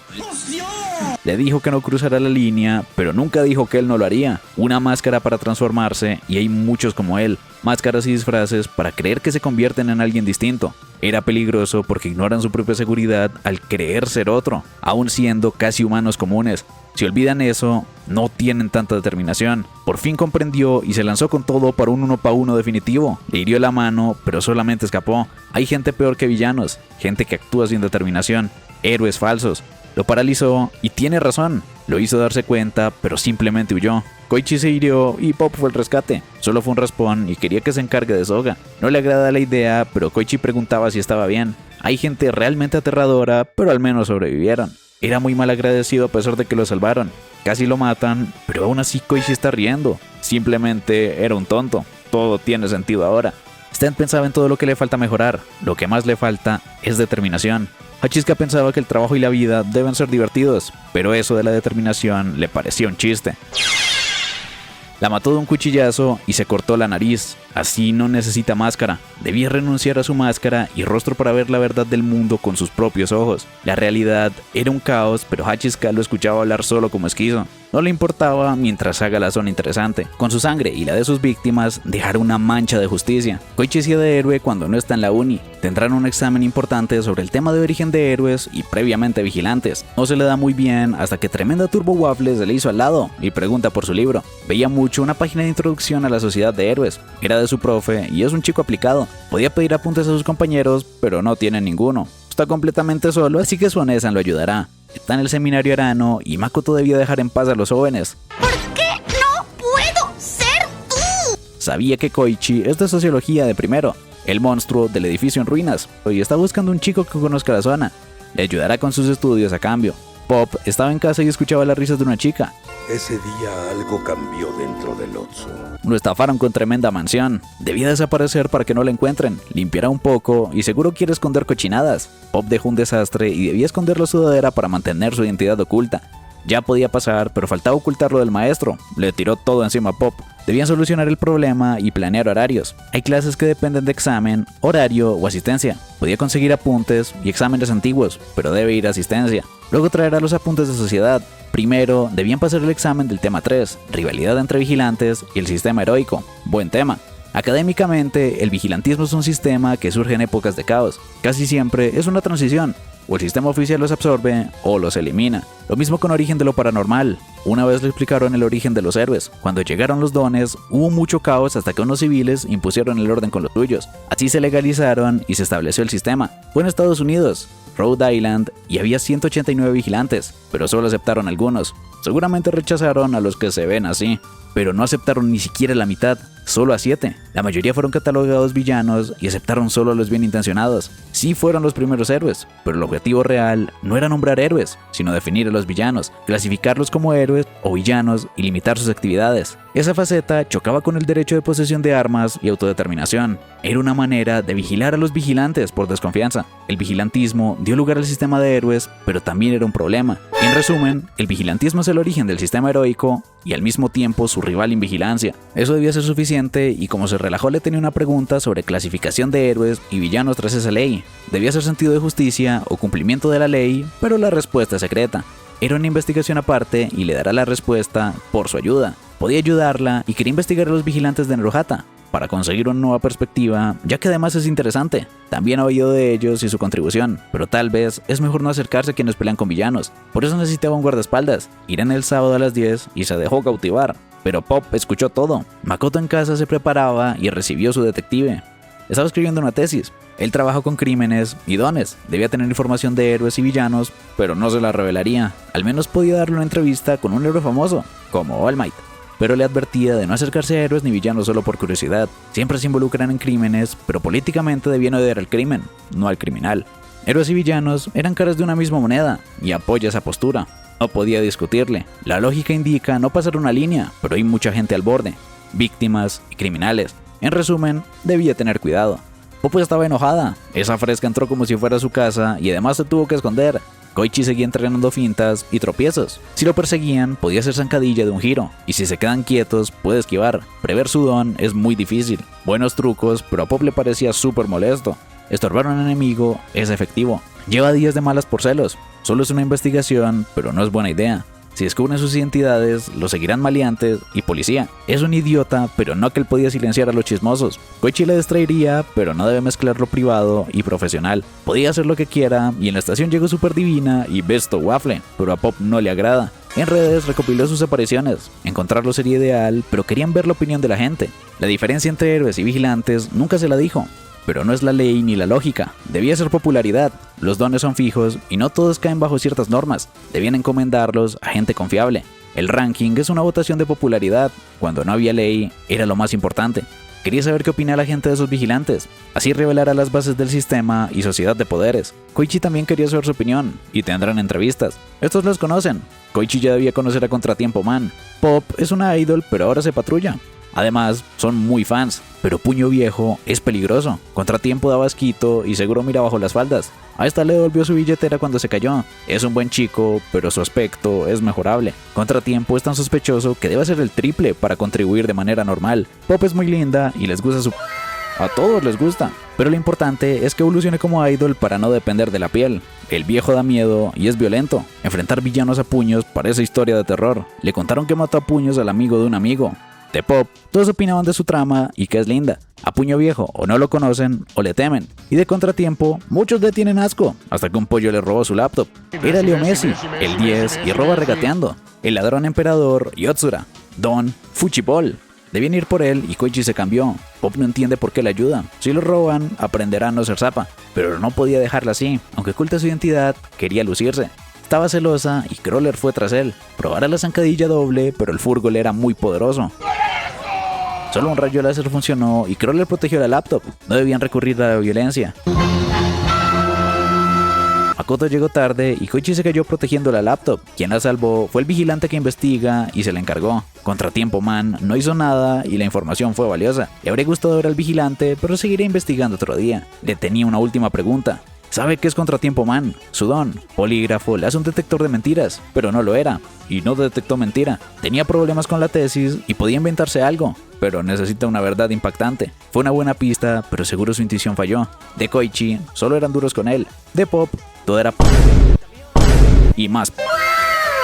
Le dijo que no cruzara la línea, pero nunca dijo que él no lo haría. Una máscara para transformarse, y hay muchos como él. Máscaras y disfraces para creer que se convierten en alguien distinto. Era peligroso porque ignoran su propia seguridad al creer ser otro, aun siendo casi humanos comunes. Si olvidan eso, no tienen tanta determinación. Por fin comprendió y se lanzó con todo para un 1-para-1 definitivo. Le hirió la mano, pero solamente escapó. Hay gente peor que villanos, gente que actúa sin determinación, héroes falsos. Lo paralizó y tiene razón. Lo hizo darse cuenta, pero simplemente huyó. Koichi se hirió y Pop fue el rescate. Solo fue un raspón y quería que se encargue de Soga. No le agrada la idea, pero Koichi preguntaba si estaba bien. Hay gente realmente aterradora, pero al menos sobrevivieron. Era muy mal agradecido a pesar de que lo salvaron. Casi lo matan, pero aún así Koichi está riendo. Simplemente era un tonto. Todo tiene sentido ahora. Stan pensaba en todo lo que le falta mejorar. Lo que más le falta es determinación. Hachizka pensaba que el trabajo y la vida deben ser divertidos, pero eso de la determinación le parecía un chiste. La mató de un cuchillazo y se cortó la nariz. Así no necesita máscara. Debía renunciar a su máscara y rostro para ver la verdad del mundo con sus propios ojos. La realidad era un caos, pero Hachizka lo escuchaba hablar solo como esquizo. No le importaba mientras haga la zona interesante. Con su sangre y la de sus víctimas, dejar una mancha de justicia. Koichi hacía de héroe cuando no está en la uni. Tendrán un examen importante sobre el tema de origen de héroes y previamente vigilantes. No se le da muy bien hasta que tremenda Turbo Waffle se le hizo al lado y pregunta por su libro. Veía mucho una página de introducción a la sociedad de héroes. Era de su profe y es un chico aplicado. Podía pedir apuntes a sus compañeros, pero no tiene ninguno. Está completamente solo, así que su Onesan lo ayudará. Está en el seminario Arano y Makoto debía dejar en paz a los jóvenes. ¿Por qué no puedo ser tú? Sabía que Koichi es de sociología de primero, el monstruo del edificio en ruinas, y está buscando un chico que conozca la zona. Le ayudará con sus estudios a cambio. Pop estaba en casa y escuchaba las risas de una chica. Ese día algo cambió dentro del Otsu. Lo estafaron con tremenda mansión. Debía desaparecer para que no la encuentren. Limpiará un poco y seguro quiere esconder cochinadas. Pop dejó un desastre y debía esconder la sudadera para mantener su identidad oculta. Ya podía pasar, pero faltaba ocultarlo del maestro. Le tiró todo encima a Pop. Debían solucionar el problema y planear horarios. Hay clases que dependen de examen, horario o asistencia. Podía conseguir apuntes y exámenes antiguos, pero debe ir a asistencia. Luego traerá los apuntes de sociedad. Primero, debían pasar el examen del tema 3, rivalidad entre vigilantes y el sistema heroico. Buen tema. Académicamente, el vigilantismo es un sistema que surge en épocas de caos. Casi siempre es una transición. O el sistema oficial los absorbe o los elimina. Lo mismo con origen de lo paranormal. Una vez le explicaron el origen de los héroes. Cuando llegaron los dones, hubo mucho caos hasta que unos civiles impusieron el orden con los suyos. Así se legalizaron y se estableció el sistema. Fue en Estados Unidos, Rhode Island, y había 189 vigilantes, pero solo aceptaron algunos. Seguramente rechazaron a los que se ven así, pero no aceptaron ni siquiera la mitad, solo a 7. La mayoría fueron catalogados villanos y aceptaron solo a los bien intencionados. Sí fueron los primeros héroes, pero el objetivo real no era nombrar héroes, sino definir a los villanos, clasificarlos como héroes o villanos y limitar sus actividades. Esa faceta chocaba con el derecho de posesión de armas y autodeterminación. Era una manera de vigilar a los vigilantes por desconfianza. El vigilantismo dio lugar al sistema de héroes, pero también era un problema. En resumen, el vigilantismo es el origen del sistema heroico y al mismo tiempo su rival en vigilancia. Eso debía ser suficiente y como se relajó le tenía una pregunta sobre clasificación de héroes y villanos tras esa ley. Debía ser sentido de justicia o cumplimiento de la ley, pero la respuesta es secreta. Era una investigación aparte y le dará la respuesta por su ayuda. Podía ayudarla y quería investigar a los vigilantes de Naruhata para conseguir una nueva perspectiva, ya que además es interesante. También ha oído de ellos y su contribución, pero tal vez es mejor no acercarse a quienes pelean con villanos. Por eso necesitaba un guardaespaldas. Irán el sábado a las 10 y se dejó cautivar. Pero Pop escuchó todo. Makoto en casa se preparaba y recibió su detective. Estaba escribiendo una tesis. Él trabajó con crímenes y dones. Debía tener información de héroes y villanos, pero no se la revelaría. Al menos podía darle una entrevista con un héroe famoso, como All Might. Pero le advertía de no acercarse a héroes ni villanos solo por curiosidad. Siempre se involucran en crímenes, pero políticamente debían odiar al crimen, no al criminal. Héroes y villanos eran caras de una misma moneda, y apoya esa postura. No podía discutirle. La lógica indica no pasar una línea, pero hay mucha gente al borde. Víctimas y criminales. En resumen, debía tener cuidado. Popo estaba enojada. Esa fresca entró como si fuera su casa y además se tuvo que esconder. Koichi seguía entrenando fintas y tropiezos. Si lo perseguían, podía ser zancadilla de un giro, y si se quedan quietos, puede esquivar. Prever su don es muy difícil. Buenos trucos, pero a Pop le parecía súper molesto. Estorbar a un enemigo es efectivo. Lleva días de malas por celos. Solo es una investigación, pero no es buena idea. Si descubren sus identidades, lo seguirán maleantes y policía. Es un idiota, pero no que él podía silenciar a los chismosos. Koichi le distraería, pero no debe mezclar lo privado y profesional. Podía hacer lo que quiera, y en la estación llegó Super Divina y Besto Waffle, pero a Pop no le agrada. En redes recopiló sus apariciones. Encontrarlo sería ideal, pero querían ver la opinión de la gente. La diferencia entre héroes y vigilantes nunca se la dijo. Pero no es la ley ni la lógica, debía ser popularidad. Los dones son fijos y no todos caen bajo ciertas normas, debían encomendarlos a gente confiable. El ranking es una votación de popularidad, cuando no había ley era lo más importante. Quería saber qué opina la gente de esos vigilantes, así revelará las bases del sistema y sociedad de poderes. Koichi también quería saber su opinión, y tendrán entrevistas. Estos los conocen. Koichi ya debía conocer a Contratiempo Man. Pop es una idol, pero ahora se patrulla. Además, son muy fans, pero Puño Viejo es peligroso. Contratiempo daba asquito y seguro mira bajo las faldas. A esta le devolvió su billetera cuando se cayó. Es un buen chico, pero su aspecto es mejorable. Contratiempo es tan sospechoso que debe hacer el triple para contribuir de manera normal. Pop es muy linda y les gusta su... A todos les gusta, pero lo importante es que evolucione como idol para no depender de la piel. El viejo da miedo y es violento. Enfrentar villanos a puños parece historia de terror. Le contaron que mató a puños al amigo de un amigo. De Pop, todos opinaban de su trama y que es linda. A Puño Viejo o no lo conocen o le temen. Y de Contratiempo, muchos le tienen asco, hasta que un pollo le robó su laptop. Era Leo Messi, el 10 y roba regateando. El ladrón emperador Yotsura. Don Fuchibol. Debían ir por él y Koichi se cambió. Pop no entiende por qué le ayuda. Si lo roban, aprenderá a no ser zapa. Pero no podía dejarla así. Aunque oculta su identidad, quería lucirse. Estaba celosa y Crawler fue tras él. Probara la zancadilla doble, pero el Furgol era muy poderoso. Solo un rayo láser funcionó y Crawler protegió la laptop. No debían recurrir a la violencia. Makoto llegó tarde y Koichi se cayó protegiendo la laptop. Quien la salvó fue el vigilante que investiga y se la encargó. Contratiempo Man no hizo nada y la información fue valiosa. Le habría gustado ver al vigilante, pero seguiría investigando otro día. Le tenía una última pregunta. ¿Sabe qué es Contratiempo Man? Su don, polígrafo, le hace un detector de mentiras, pero no lo era, y no detectó mentira. Tenía problemas con la tesis y podía inventarse algo, pero necesita una verdad impactante. Fue una buena pista, pero seguro su intuición falló. De Koichi, solo eran duros con él. De Pop, todo era y más.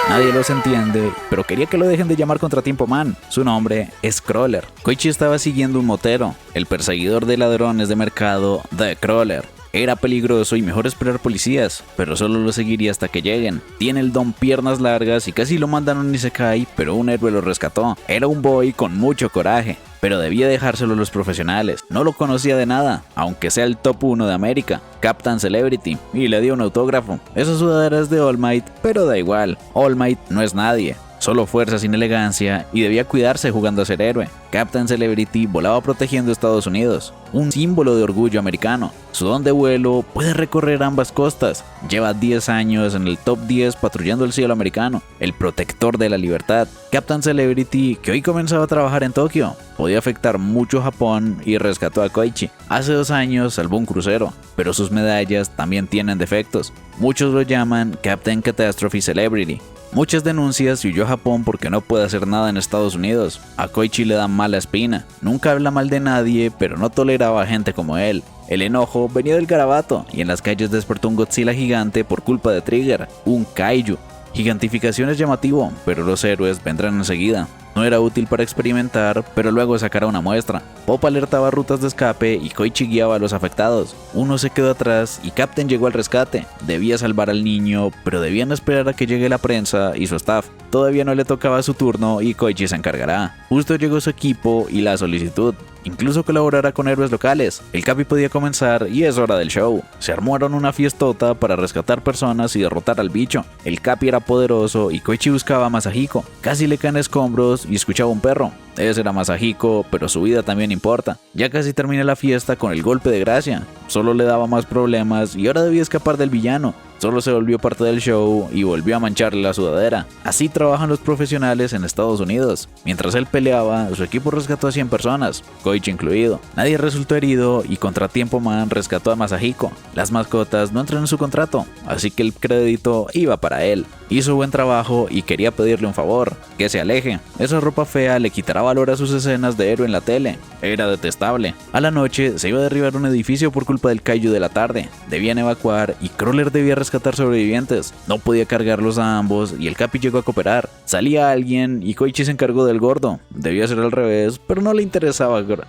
Nadie los entiende, pero quería que lo dejen de llamar Contratiempo Man. Su nombre es Crawler. Koichi estaba siguiendo un motero, el perseguidor de ladrones de mercado, The Crawler. Era peligroso y mejor esperar policías, pero solo lo seguiría hasta que lleguen. Tiene el don piernas largas y casi lo mandan a un isekai, pero un héroe lo rescató. Era un boy con mucho coraje, pero debía dejárselo a los profesionales. No lo conocía de nada, aunque sea el top 1 de América, Captain Celebrity, y le dio un autógrafo. Esa sudadera es de All Might, pero da igual, All Might no es nadie. Solo fuerza sin elegancia y debía cuidarse jugando a ser héroe. Captain Celebrity volaba protegiendo Estados Unidos, un símbolo de orgullo americano. Su don de vuelo puede recorrer ambas costas. Lleva 10 años en el top 10 patrullando el cielo americano, el protector de la libertad. Captain Celebrity, que hoy comenzaba a trabajar en Tokio, podía afectar mucho a Japón y rescató a Koichi. Hace 2 años salvó un crucero, pero sus medallas también tienen defectos. Muchos lo llaman Captain Catastrophe Celebrity. Muchas denuncias y huyó a Japón porque no puede hacer nada en Estados Unidos. A Koichi le da mala espina. Nunca habla mal de nadie, pero no toleraba a gente como él. El enojo venía del garabato y en las calles despertó un Godzilla gigante por culpa de Trigger, un kaiju. Gigantificación es llamativo, pero los héroes vendrán enseguida. No era útil para experimentar, pero luego sacará una muestra. Pop alertaba rutas de escape y Koichi guiaba a los afectados. Uno se quedó atrás y Captain llegó al rescate. Debía salvar al niño, pero debían esperar a que llegue la prensa y su staff. Todavía no le tocaba su turno y Koichi se encargará. Justo llegó su equipo y la solicitud. Incluso colaborará con héroes locales. El Capi podía comenzar y es hora del show. Se armaron una fiestota para rescatar personas y derrotar al bicho. El Capi era poderoso y Koichi buscaba a Masahiko. Casi le caen escombros y escuchaba un perro. Ese era Masahiko, pero su vida también importa. Ya casi termina la fiesta con el golpe de gracia. Solo le daba más problemas y ahora debía escapar del villano. solo se volvió parte del show y volvió a mancharle la sudadera. Así trabajan los profesionales en Estados Unidos. Mientras él peleaba, su equipo rescató a 100 personas, Koichi incluido. Nadie resultó herido y Contratiempo Man rescató a Masahiko. Las mascotas no entran en su contrato, así que el crédito iba para él. Hizo buen trabajo y quería pedirle un favor, que se aleje. Esa ropa fea le quitará valor a sus escenas de héroe en la tele. Era detestable. A la noche se iba a derribar un edificio por culpa del kaiju de la tarde. Debían evacuar y Crawler debía rescatar sobrevivientes. No podía cargarlos a ambos y el Capi llegó a cooperar. Salía alguien y Koichi se encargó del gordo. Debía ser al revés, pero no le interesaba cargar.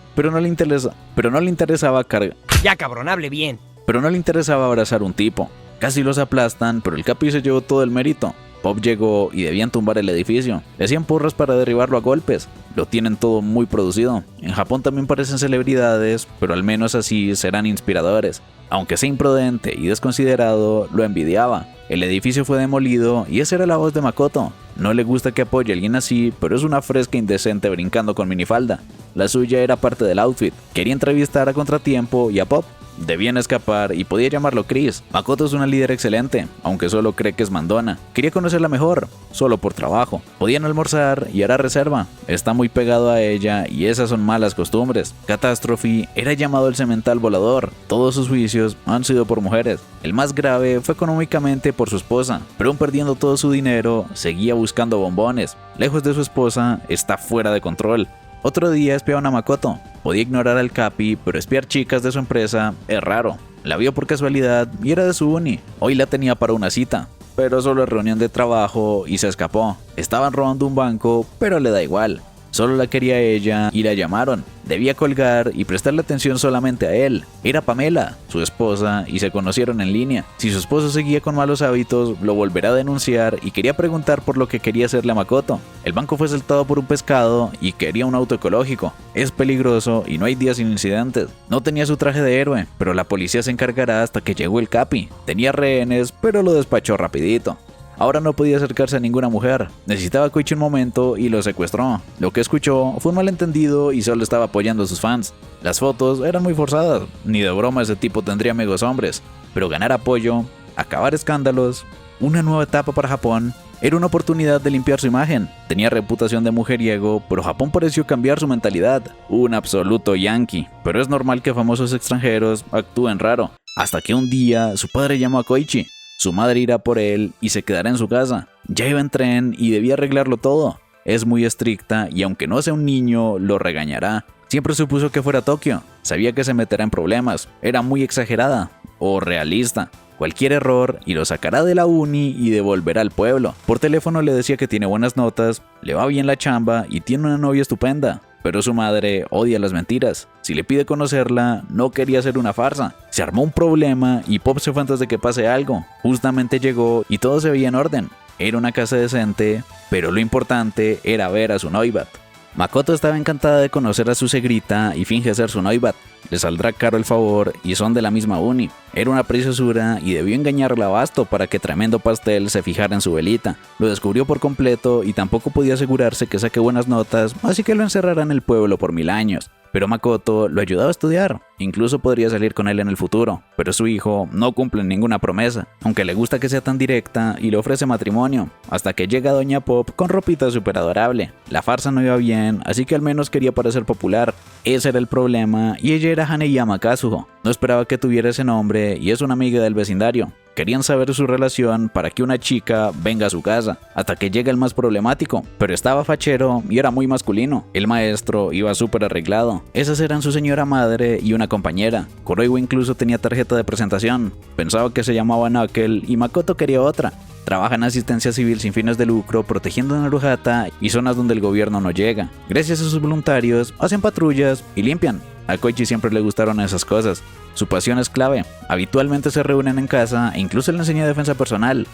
Ya cabrón, hable bien. Pero no le interesaba abrazar un tipo. Casi los aplastan, pero el Capi se llevó todo el mérito. Pop llegó y debían tumbar el edificio. Le hacían porras para derribarlo a golpes. Lo tienen todo muy producido. En Japón también parecen celebridades, pero al menos así serán inspiradores. Aunque sea imprudente y desconsiderado, lo envidiaba. El edificio fue demolido y esa era la voz de Makoto. No le gusta que apoye a alguien así, pero es una fresca indecente brincando con minifalda. La suya era parte del outfit. Quería entrevistar a Contratiempo y a Pop. Debían escapar y podía llamarlo Chris. Makoto es una líder excelente, aunque solo cree que es mandona. Quería conocerla mejor, solo por trabajo. Podían almorzar y hará reserva. Está muy pegado a ella y esas son malas costumbres. Catástrofe era llamado el cemental volador. Todos sus juicios han sido por mujeres. El más grave fue económicamente por su esposa, pero aún perdiendo todo su dinero, seguía buscando bombones. Lejos de su esposa, está fuera de control. Otro día espiaron a Makoto. Podía ignorar al Capi, pero espiar chicas de su empresa es raro. La vio por casualidad y era de su uni. Hoy la tenía para una cita, pero solo es reunión de trabajo y se escapó. Estaban robando un banco, pero le da igual. Solo la quería ella y la llamaron. Debía colgar y prestarle atención solamente a él. Era Pamela, su esposa, y se conocieron en línea. Si su esposo seguía con malos hábitos, lo volverá a denunciar y quería preguntar por lo que quería hacerle a Makoto. El banco fue asaltado por un pescado y quería un auto ecológico. Es peligroso y no hay días sin incidentes. No tenía su traje de héroe, pero la policía se encargará hasta que llegó el Capi. Tenía rehenes, pero lo despachó rapidito. Ahora no podía acercarse a ninguna mujer. Necesitaba a Koichi un momento y lo secuestró. Lo que escuchó fue un malentendido y solo estaba apoyando a sus fans. Las fotos eran muy forzadas. Ni de broma ese tipo tendría amigos hombres. Pero ganar apoyo, acabar escándalos, una nueva etapa para Japón, era una oportunidad de limpiar su imagen. Tenía reputación de mujeriego, pero Japón pareció cambiar su mentalidad. Un absoluto yankee. Pero es normal que famosos extranjeros actúen raro. Hasta que un día su padre llamó a Koichi. Su madre irá por él y se quedará en su casa. Ya iba en tren y debía arreglarlo todo. Es muy estricta y aunque no sea un niño, lo regañará. Siempre supuso que fuera Tokio. Sabía que se meterá en problemas. Era muy exagerada o realista. Cualquier error y lo sacará de la uni y devolverá al pueblo. Por teléfono le decía que tiene buenas notas, le va bien la chamba y tiene una novia estupenda. Pero su madre odia las mentiras. Si le pide conocerla, no quería hacer una farsa. Se armó un problema y Pop se fue antes de que pase algo. Justamente llegó y todo se veía en orden. Era una casa decente, pero lo importante era ver a su noibat. Makoto estaba encantada de conocer a su segrita y finge ser su noibat. Le saldrá caro el favor y son de la misma uni. Era una preciosura y debió engañarla a basto para que Tremendo Pastel se fijara en su velita. Lo descubrió por completo y tampoco podía asegurarse que saque buenas notas, así que lo encerrará en el pueblo por 1000 años. Pero Makoto lo ayudaba a estudiar, incluso podría salir con él en el futuro, pero su hijo no cumple ninguna promesa, aunque le gusta que sea tan directa y le ofrece matrimonio, hasta que llega Doña Pop con ropita súper adorable. La farsa no iba bien, así que al menos quería parecer popular. Ese era el problema y ella era Haneyama Kazuho. No esperaba que tuviera ese nombre y es una amiga del vecindario. Querían saber su relación para que una chica venga a su casa, hasta que llega el más problemático, pero estaba fachero y era muy masculino. El maestro iba súper arreglado. Esas eran su señora madre y una compañera. Kuroiwa incluso tenía tarjeta de presentación. Pensaba que se llamaba Knuckle y Makoto quería otra. Trabaja en asistencia civil sin fines de lucro, protegiendo a Naruhata y zonas donde el gobierno no llega. Gracias a sus voluntarios, hacen patrullas y limpian. A Koichi siempre le gustaron esas cosas. Su pasión es clave. Habitualmente se reúnen en casa e incluso le enseña defensa personal.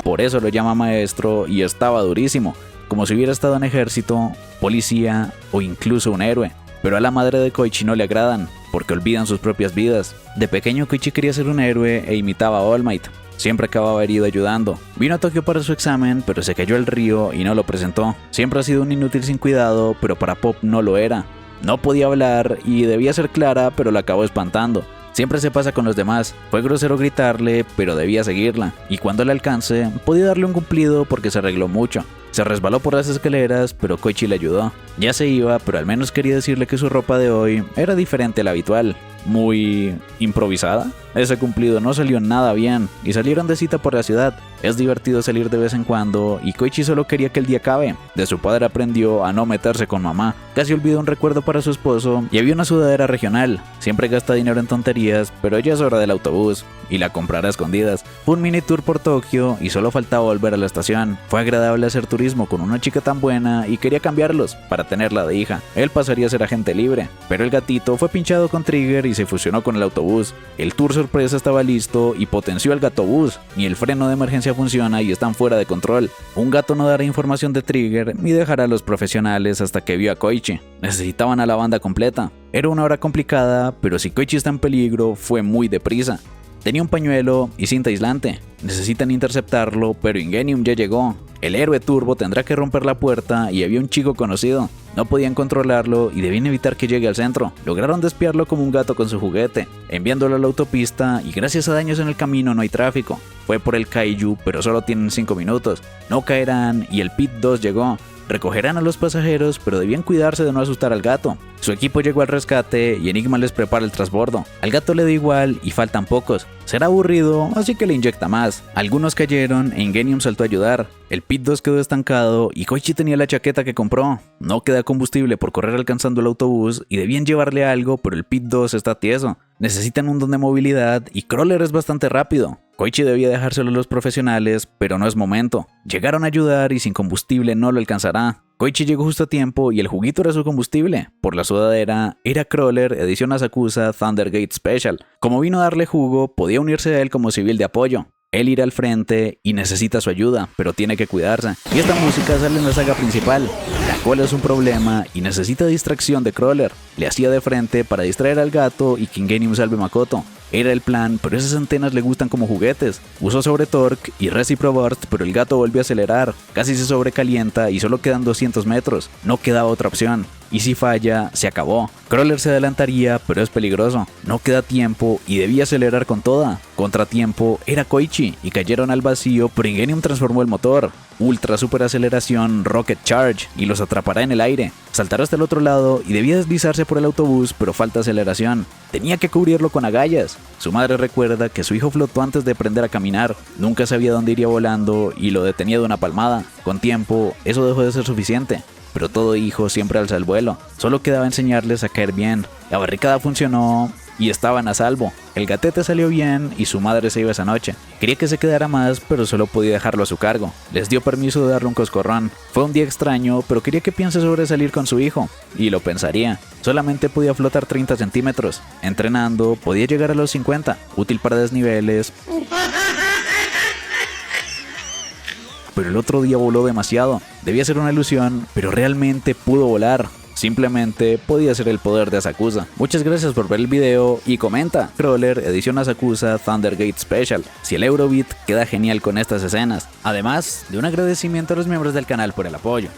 Por eso lo llama maestro y estaba durísimo, como si hubiera estado en ejército, policía o incluso un héroe. Pero a la madre de Koichi no le agradan, porque olvidan sus propias vidas. De pequeño Koichi quería ser un héroe e imitaba a All Might. Siempre acababa herido ayudando. Vino a Tokio para su examen, pero se cayó al río y no lo presentó. Siempre ha sido un inútil sin cuidado, pero para Pop no lo era. No podía hablar y debía ser clara, pero la acabó espantando. Siempre se pasa con los demás. Fue grosero gritarle, pero debía seguirla, y cuando le alcance, podía darle un cumplido porque se arregló mucho. Se resbaló por las escaleras, pero Koichi le ayudó. Ya se iba, pero al menos quería decirle que su ropa de hoy era diferente a la habitual. Muy improvisada. Ese cumplido no salió nada bien y salieron de cita por la ciudad. Es divertido salir de vez en cuando y Koichi solo quería que el día acabe. De su padre aprendió a no meterse con mamá. Casi olvidó un recuerdo para su esposo y había una sudadera regional. Siempre gasta dinero en tonterías, pero ya es hora del autobús y la comprará a escondidas. Fue un mini tour por Tokio y solo faltaba volver a la estación. Fue agradable hacer turismo con una chica tan buena y quería cambiarlos para tenerla de hija. Él pasaría a ser agente libre, pero el gatito fue pinchado con Trigger y se fusionó con el autobús. El tour sorpresa estaba listo y potenció el gatobús. Ni el freno de emergencia funciona y están fuera de control. Un gato no dará información de Trigger ni dejará a los profesionales hasta que vio a Koichi. Necesitaban a la banda completa. Era una hora complicada, pero si Koichi está en peligro, fue muy deprisa. Tenía un pañuelo y cinta aislante. Necesitan interceptarlo, pero Ingenium ya llegó. El héroe Turbo tendrá que romper la puerta y había un chico conocido. No podían controlarlo y debían evitar que llegue al centro. Lograron despiarlo como un gato con su juguete, enviándolo a la autopista y gracias a daños en el camino no hay tráfico. Fue por el Kaiju, pero solo tienen 5 minutos. No caerán y el Pit 2 llegó. Recogerán a los pasajeros, pero debían cuidarse de no asustar al gato. Su equipo llegó al rescate y Enigma les prepara el transbordo. Al gato le da igual y faltan pocos. Será aburrido, así que le inyecta más. Algunos cayeron e Ingenium saltó a ayudar. El Pit 2 quedó estancado y Koichi tenía la chaqueta que compró. No queda combustible por correr alcanzando el autobús y debían llevarle algo, pero el Pit 2 está tieso. Necesitan un don de movilidad y Crawler es bastante rápido. Koichi debía dejárselo a los profesionales, pero no es momento. Llegaron a ayudar y sin combustible no lo alcanzará. Koichi llegó justo a tiempo y el juguito era su combustible. Por la sudadera, era Crawler edición Asakusa Thundergate Special. Como vino a darle jugo, podía unirse a él como civil de apoyo. Él irá al frente y necesita su ayuda, pero tiene que cuidarse. Y esta música sale en la saga principal. La cola es un problema y necesita distracción de Crawler. Le hacía de frente para distraer al gato y que Ingenium salve a Makoto. Era el plan, pero esas antenas le gustan como juguetes. Usó sobre Torque y Recipro Burst, pero el gato volvió a acelerar. Casi se sobrecalienta y solo quedan 200 metros. No quedaba otra opción. Y si falla, se acabó. Crawler se adelantaría, pero es peligroso. No queda tiempo y debía acelerar con toda. Contratiempo era Koichi y cayeron al vacío, pero Ingenium transformó el motor. Ultra super aceleración Rocket Charge y los atrapará en el aire. Saltará hasta el otro lado y debía deslizarse por el autobús, pero falta aceleración. Tenía que cubrirlo con agallas. Su madre recuerda que su hijo flotó antes de aprender a caminar. Nunca sabía dónde iría volando y lo detenía de una palmada. Con tiempo, eso dejó de ser suficiente. Pero todo hijo siempre alza el vuelo. Solo quedaba enseñarles a caer bien. La barricada funcionó y estaban a salvo. El gatete salió bien y su madre se iba esa noche. Quería que se quedara más, pero solo podía dejarlo a su cargo. Les dio permiso de darle un coscorrón. Fue un día extraño, pero quería que piense sobre salir con su hijo. Y lo pensaría. Solamente podía flotar 30 centímetros. Entrenando, podía llegar a los 50. Útil para desniveles. Pero el otro día voló demasiado. Debía ser una ilusión, pero realmente pudo volar. Simplemente podía ser el poder de Asakusa. Muchas gracias por ver el video y comenta. Crawler edición Asakusa Thundergate Special. Si el Eurobeat queda genial con estas escenas. Además de un agradecimiento a los miembros del canal por el apoyo.